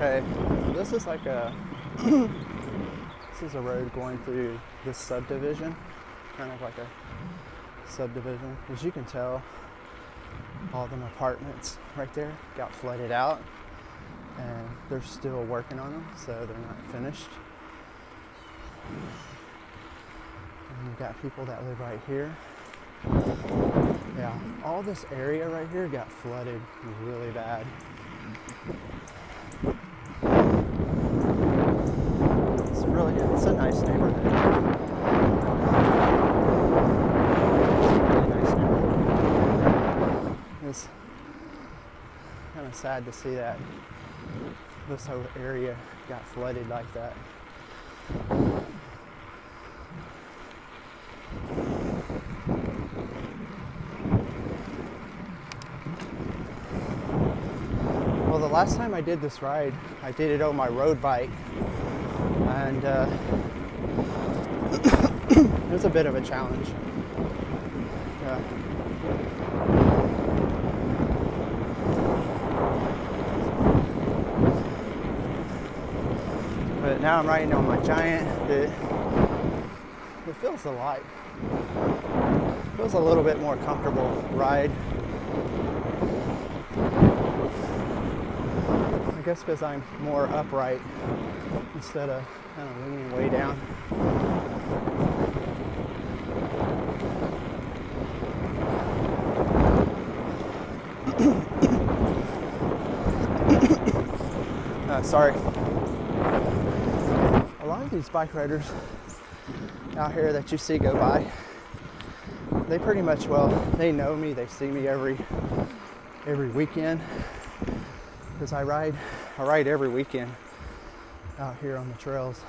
Okay, this is like a this is a road going through this subdivision, kind of like a subdivision. As you can tell, all them apartments right there got flooded out, and they're still working on them, so they're not finished. And you've got people that live right here. Yeah, all this area right here got flooded really bad. It's a nice neighborhood. Really nice neighborhood. It's kind of sad to see that this whole area got flooded like that. Well, the last time I did this ride, I did it on my road bike, and it was a bit of a challenge. But now I'm riding on my Giant. It feels feels a little bit more comfortable ride. I guess because I'm more upright instead of kind of leaning way down. Sorry. A lot of these bike riders out here that you see go by, they pretty much, they know me, they see me every weekend, because I ride every weekend out here on the trails.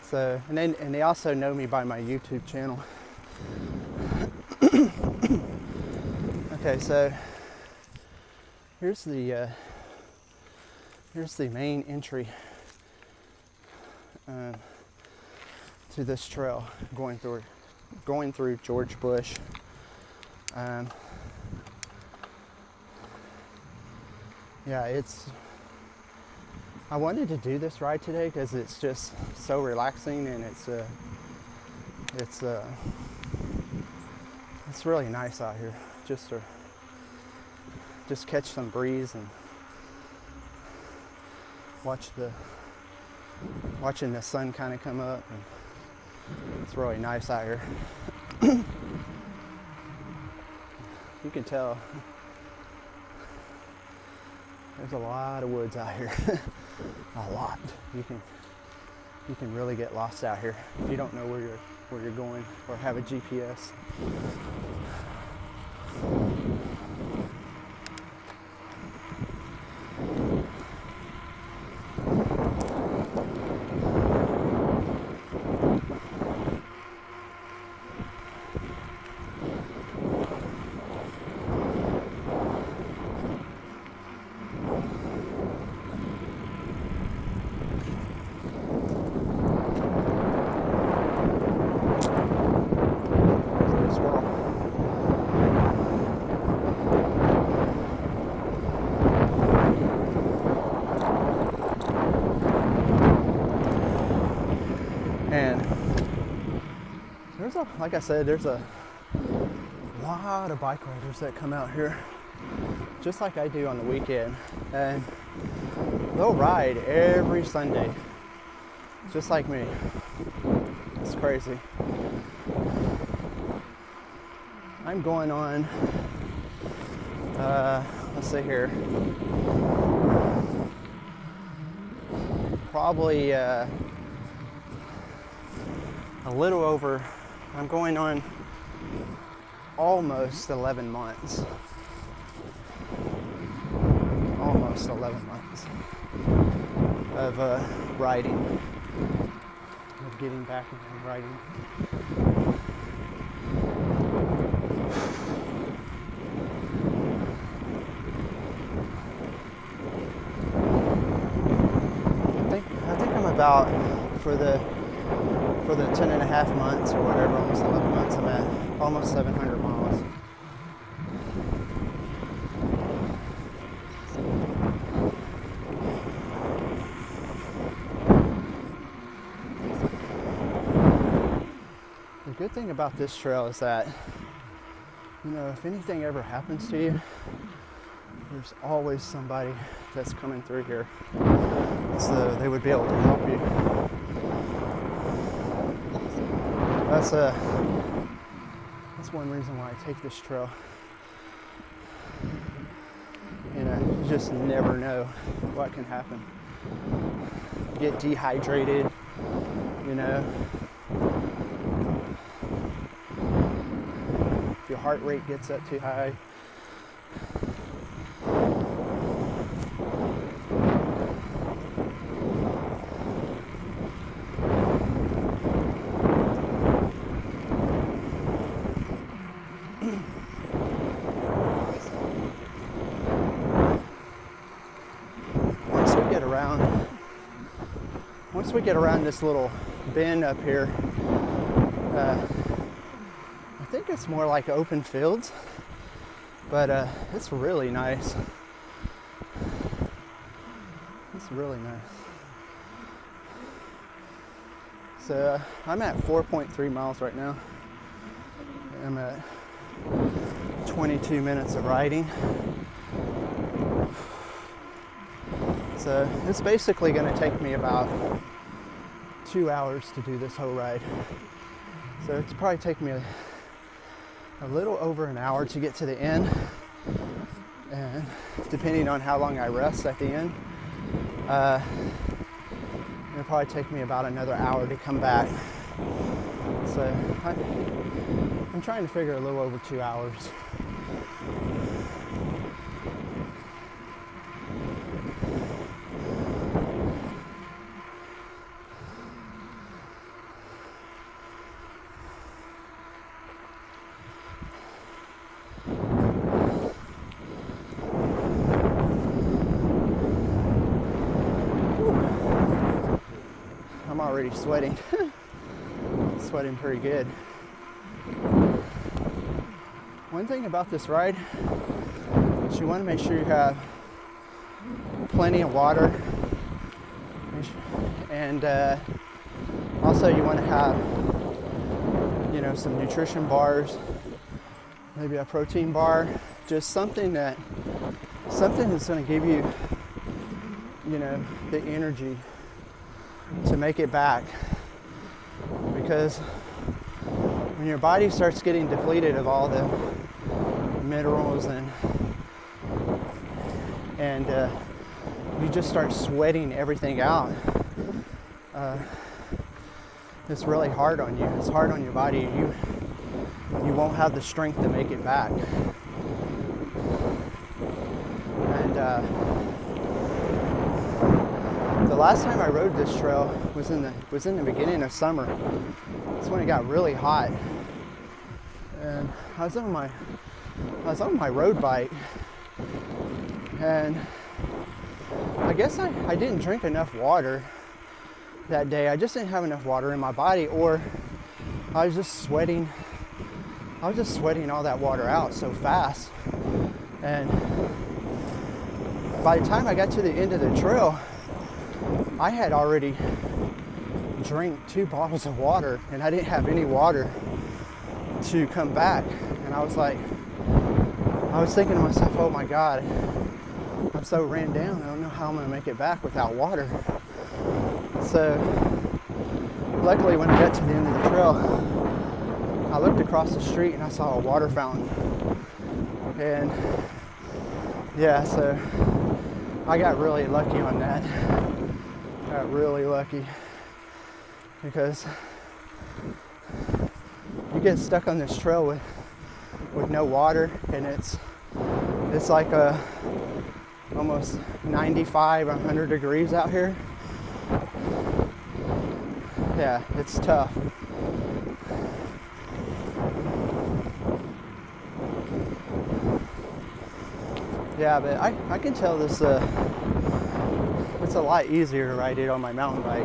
So, and they also know me by my YouTube channel. Okay, so here's the main entry to this trail going through George Bush. Yeah, I wanted to do this ride today because it's just so relaxing, and it's really nice out here just to catch some breeze and watching the sun kind of come up, and it's really nice out here. You can tell there's a lot of woods out here. A lot. You can really get lost out here if you don't know where you're going or have a GPS. And like I said, there's a lot of bike riders that come out here, just like I do on the weekend, and they'll ride every Sunday, just like me. It's crazy. I'm going on, let's see here, probably a little over, I'm going on almost 11 months. Almost 11 months of riding, of getting back into riding. I think I'm about, for the 10 and a half months or whatever, almost 11 months, I'm at almost 700 miles. good thing about this trail is that, you know, if anything ever happens to you, there's always somebody that's coming through here, so they would be able to help you. That's one reason why I take this trail. You know, you just never know what can happen. Get dehydrated, you know. If your heart rate gets up too high. Once we get around this little bend up here, I think it's more like open fields, but it's really nice. It's really nice. So I'm at 4.3 miles right now. I'm at 22 minutes of riding. So it's basically going to take me about 2 hours to do this whole ride. So it's probably take me a little over an hour to get to the end, and depending on how long I rest at the end, it'll probably take me about another hour to come back. So I'm trying to figure a little over 2 hours. Already sweating. Sweating pretty good. One thing about this ride is you want to make sure you have plenty of water, and also you want to have, you know, some nutrition bars, maybe a protein bar, just something that's going to give you, you know, the energy to make it back. Because when your body starts getting depleted of all the minerals and you just start sweating everything out, it's really hard on you. It's hard on your body. You won't have the strength to make it back. And the last time I rode this trail was in the beginning of summer. It's when it got really hot, and I was on my road bike, and I guess I didn't drink enough water that day. I just didn't have enough water in my body, or I was just sweating all that water out so fast. And by the time I got to the end of the trail, I had already drank 2 bottles of water, and I didn't have any water to come back. And I was thinking to myself, oh my God, I'm so ran down. I don't know how I'm going to make it back without water. So luckily when I got to the end of the trail, I looked across the street and I saw a water fountain. And yeah, so I got really lucky on that. Got really lucky, because you get stuck on this trail with no water, and it's like almost 95, 100 degrees out here. Yeah, it's tough. Yeah, but I can tell this it's a lot easier to ride it on my mountain bike.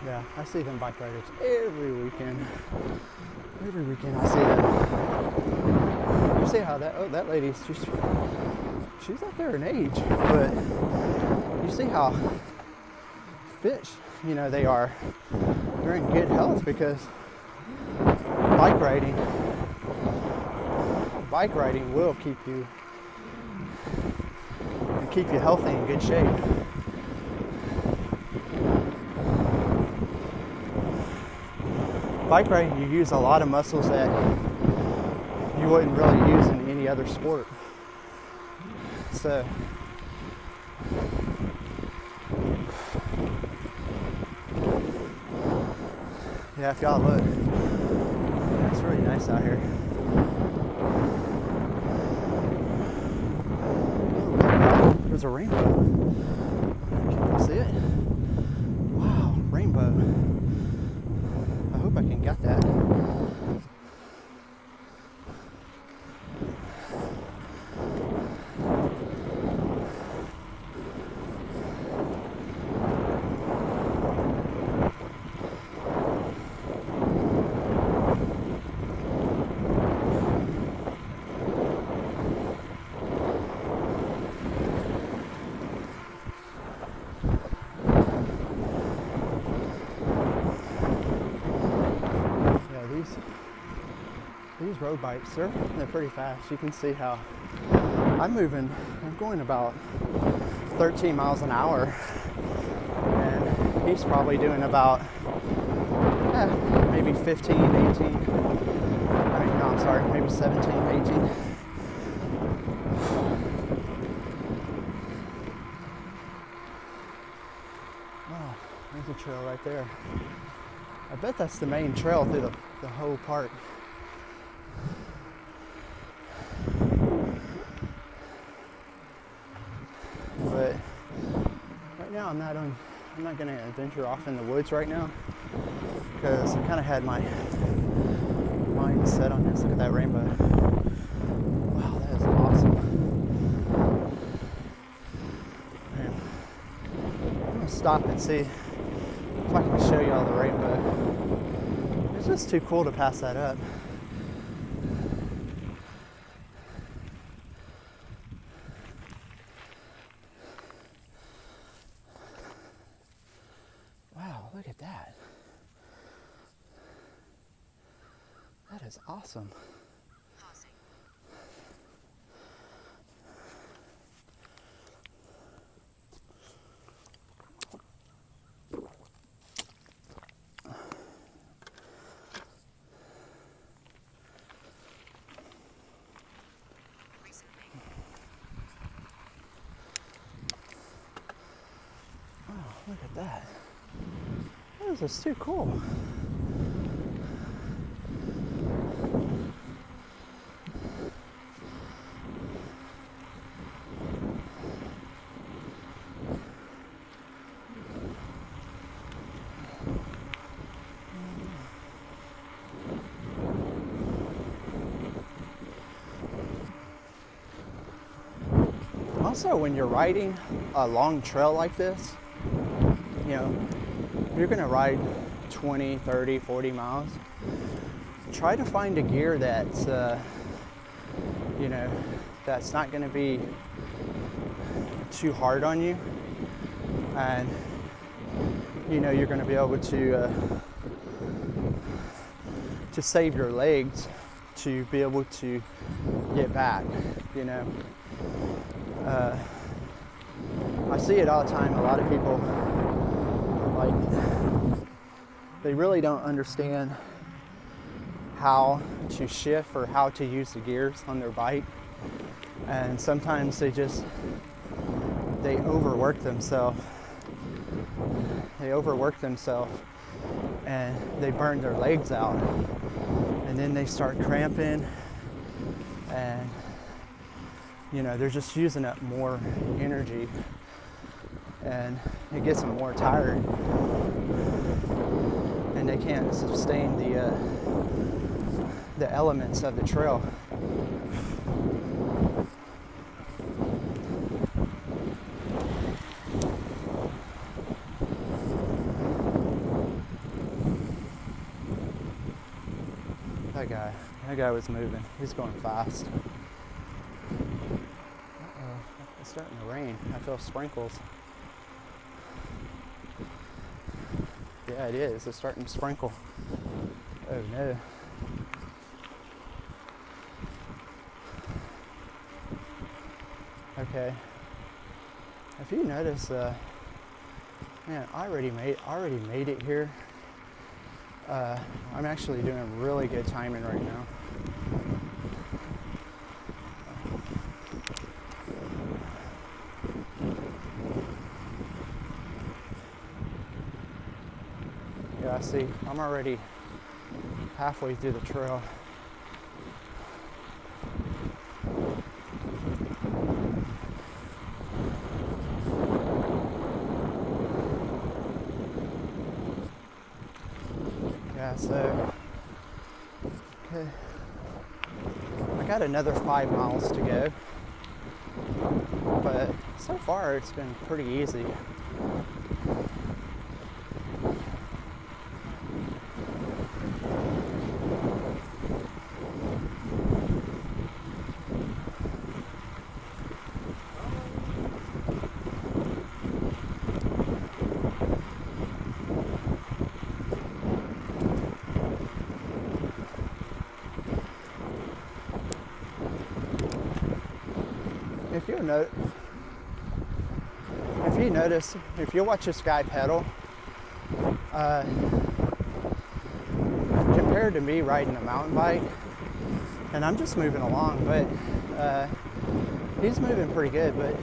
Yeah, I see them bike riders every weekend. Every weekend I see them. You see how that lady's just, she's up there in age, but you see how fit, they are. They're in good health because bike riding will keep you healthy and good shape. Bike riding, you use a lot of muscles that you wouldn't really use in any other sport. So yeah, if y'all look, it's really nice out here. Oh, there's a rainbow. Can you see it? Wow, rainbow. I hope I can get that. These road bikes, they're pretty fast. You can see how I'm going about 13 miles an hour, and he's probably doing about maybe 15, 18. No, I'm sorry, maybe 17, 18. Oh, there's a trail right there. I bet that's the main trail through the whole park. But right now I'm not going to venture off in the woods right now because I kind of had my mind set on this. Look at that rainbow. Wow, that is awesome. Man, I'm going to stop and see if I can show you all the rainbow. It's just too cool to pass that up. Wow, look at that. That is awesome. Look at that. This is too cool. Also, when you're riding a long trail like this, you're going to ride 20, 30, 40 miles. Try to find a gear that's, that's not going to be too hard on you. And, you're going to be able to save your legs to be able to get back, I see it all the time. A lot of people, they really don't understand how to shift or how to use the gears on their bike. And sometimes they overwork themselves. And they burn their legs out. And then they start cramping and they're just using up more energy and it gets them more tired and they can't sustain the elements of the trail. That guy. That guy was moving. He's going fast. It's starting to rain. I feel sprinkles. Yeah, it is. It's starting to sprinkle. Oh no. Okay. If you notice, man, I already made it here. I'm actually doing really good timing right now. Yeah, see, I'm already halfway through the trail. Yeah, so, okay. I got another 5 miles to go, but so far it's been pretty easy. If you notice, if you watch this guy pedal, compared to me riding a mountain bike, and I'm just moving along, but he's moving pretty good, but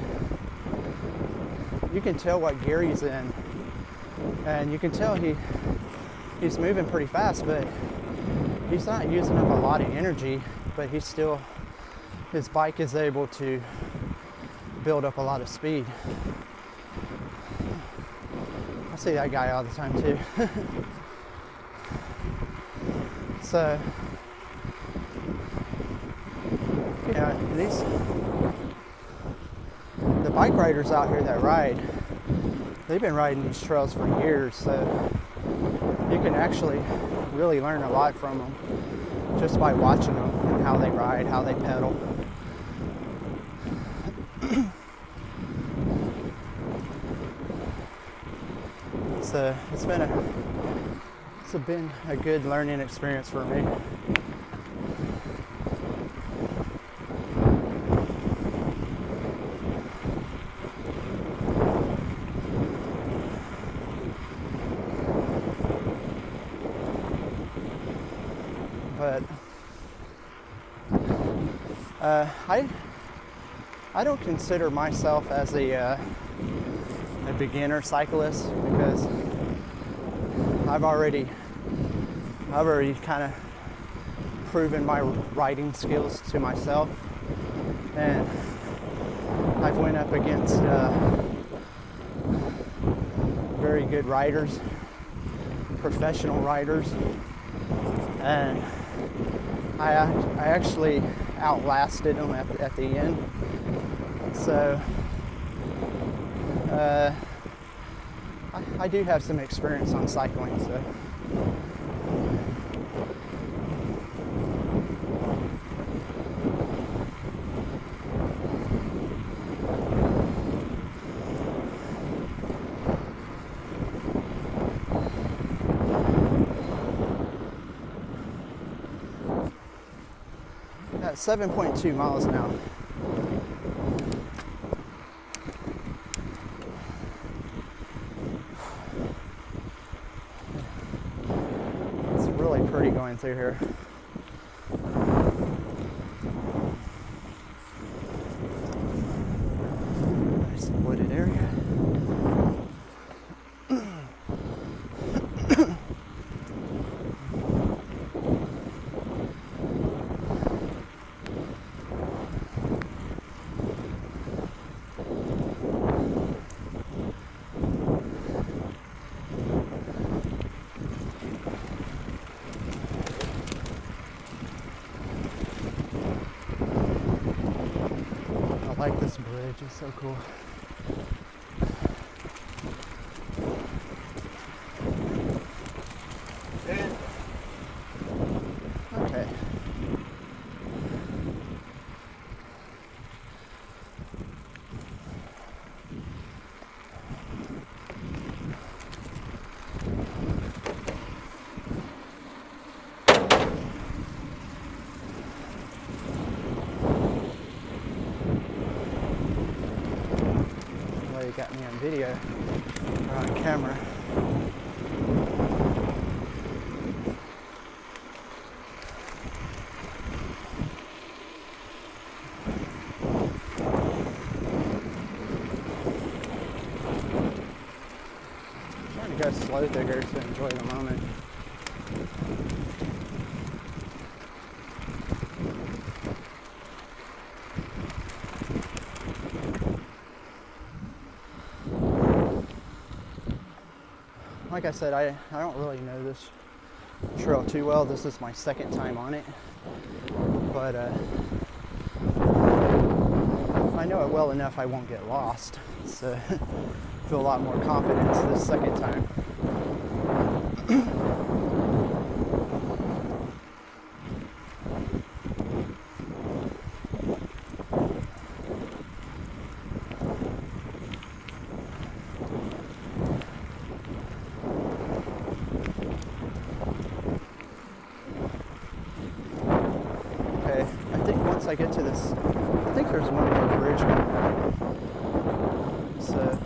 you can tell what gear he's in, and you can tell he's moving pretty fast, but he's not using up a lot of energy, but his bike is able to build up a lot of speed. I see that guy all the time too. So, you know, the bike riders out here that ride, they've been riding these trails for years, so you can actually really learn a lot from them just by watching them and how they ride, how they pedal. So it's been a good learning experience for me. But I don't consider myself as a beginner cyclist, because I've already kind of proven my riding skills to myself, and I've went up against very good riders, professional riders, and I actually outlasted them at the end. So I do have some experience on cycling, so. At 7.2 miles now. Pretty going through here. Nice wooded area. I like this bridge, it's so cool. Okay. really got me on video or on camera. I'm trying to go slow digger to enjoy the moment. Like I said, I don't really know this trail too well. This is my second time on it, but I know it well enough I won't get lost, so I feel a lot more confidence this second time. Okay, I think once I get to this, I think there's one more bridge coming up. So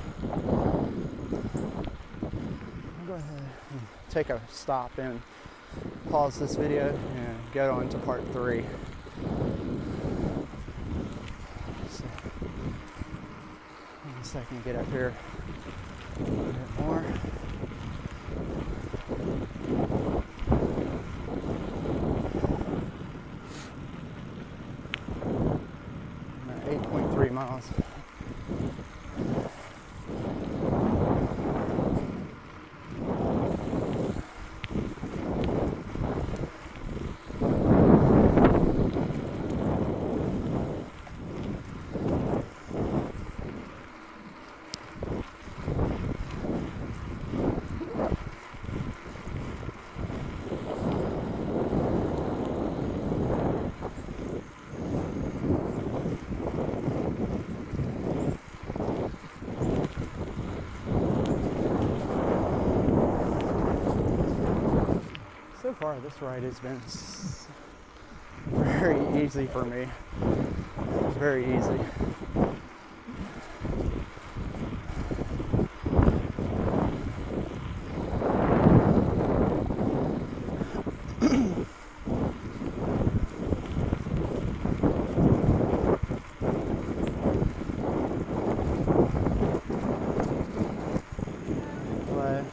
I'll go ahead and take a stop and pause this video and go on to part 3. So, once I can get up here a little bit more. I'm at 8.3 miles. So far, this ride has been very easy for me. Very easy. But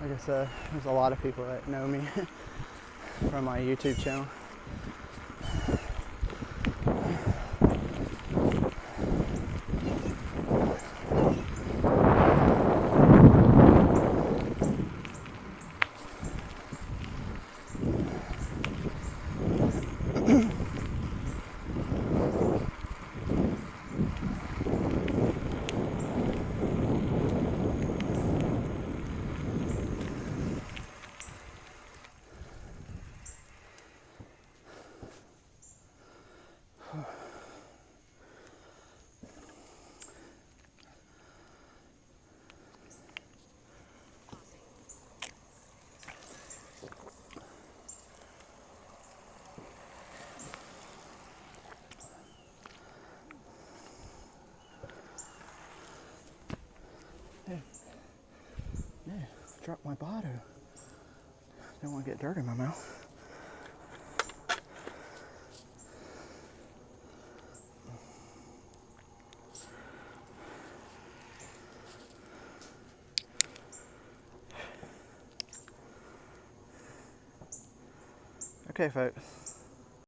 I guess there's a lot of people that know me from my YouTube channel. Yeah, dropped my bottle. Don't want to get dirt in my mouth. Okay, folks.